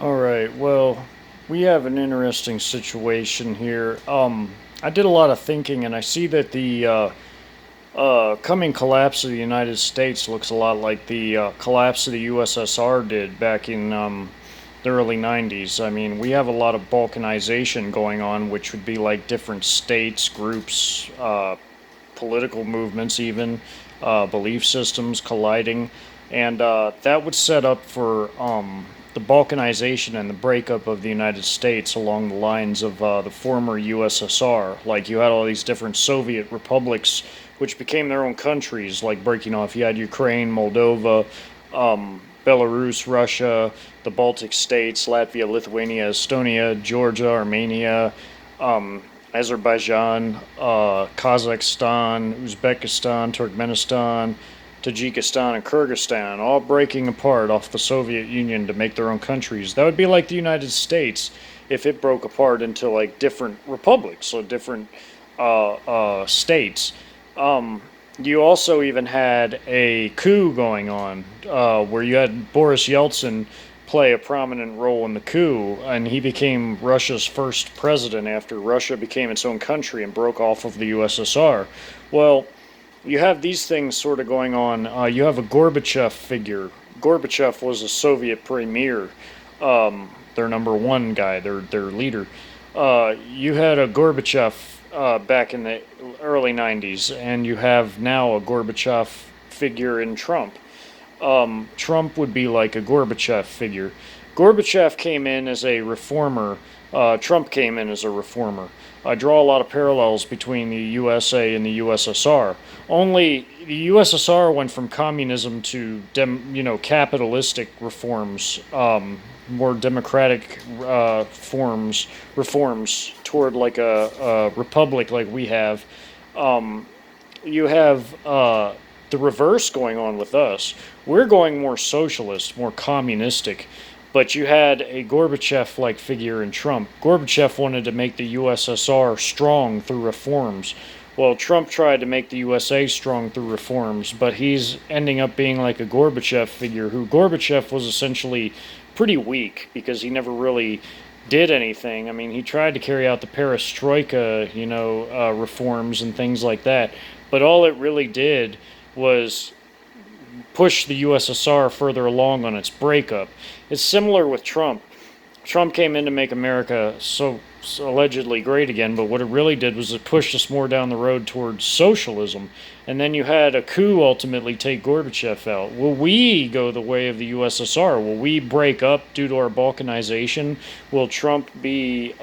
All right. Well, we have an interesting situation here. I did a lot of thinking, and I see that the coming collapse of the United States looks a lot like the collapse of the USSR did back in the early 90s. I mean, we have a lot of balkanization going on, which would be like different states, groups, political movements, even belief systems colliding, and that would set up for the balkanization and the breakup of the United States along the lines of the former USSR. Like you had all these different Soviet republics, which became their own countries, like breaking off. You had Ukraine, Moldova, Belarus, Russia, the Baltic states, Latvia, Lithuania, Estonia, Georgia, Armenia, Azerbaijan, Kazakhstan, Uzbekistan, Turkmenistan, Tajikistan, and Kyrgyzstan, all breaking apart off the Soviet Union to make their own countries. That would be like the United States if it broke apart into like different republics, so different states. Um, you also even had a coup going on where you had Boris Yeltsin play a prominent role in the coup, and he became Russia's first president after Russia became its own country and broke off of the USSR. Well, you have these things sort of going on. You have a Gorbachev figure. Gorbachev was a Soviet premier, their number one guy, their leader. You had a Gorbachev back in the early 90s, and you have now a Gorbachev figure in Trump. Trump would be like a Gorbachev figure. Gorbachev came in as a reformer. Trump came in as a reformer. I draw a lot of parallels between the USA and the USSR. Only the USSR went from communism to capitalistic reforms, more democratic reforms toward like a republic like we have. You have the reverse going on with us. We're going more socialist, more communistic. But you had a Gorbachev like figure in Trump. Gorbachev wanted to make the USSR strong through reforms. Well, Trump tried to make the USA strong through reforms, but he's ending up being like a Gorbachev figure, who Gorbachev was essentially pretty weak because he never really did anything. I mean, he tried to carry out the perestroika, reforms and things like that, but all it really did was push the USSR further along on its breakup. It's similar with Trump. Trump came in to make America so allegedly great again, but what it really did was it pushed us more down the road towards socialism. And then you had a coup ultimately take Gorbachev out. Will we go the way of the USSR? Will we break up due to our balkanization? Will Trump be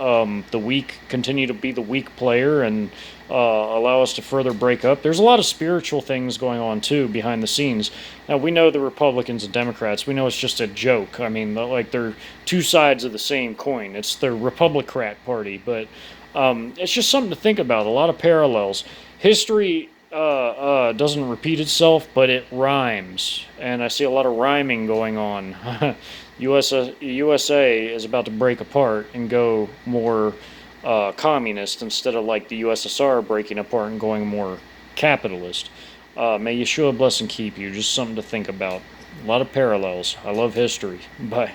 continue to be the weak player and allow us to further break up? There's a lot of spiritual things going on too behind the scenes. Now we know the Republicans and Democrats. We know it's just a joke. I mean, like they're two sides of the same coin. It's the Republicrat Party, but it's just something to think about. A lot of parallels. History doesn't repeat itself, but it rhymes, and I see a lot of rhyming going on. USA is about to break apart and go more communist instead of like the USSR breaking apart and going more capitalist. May Yeshua bless and keep you. Just something to think about. A lot of parallels. I love history. Bye.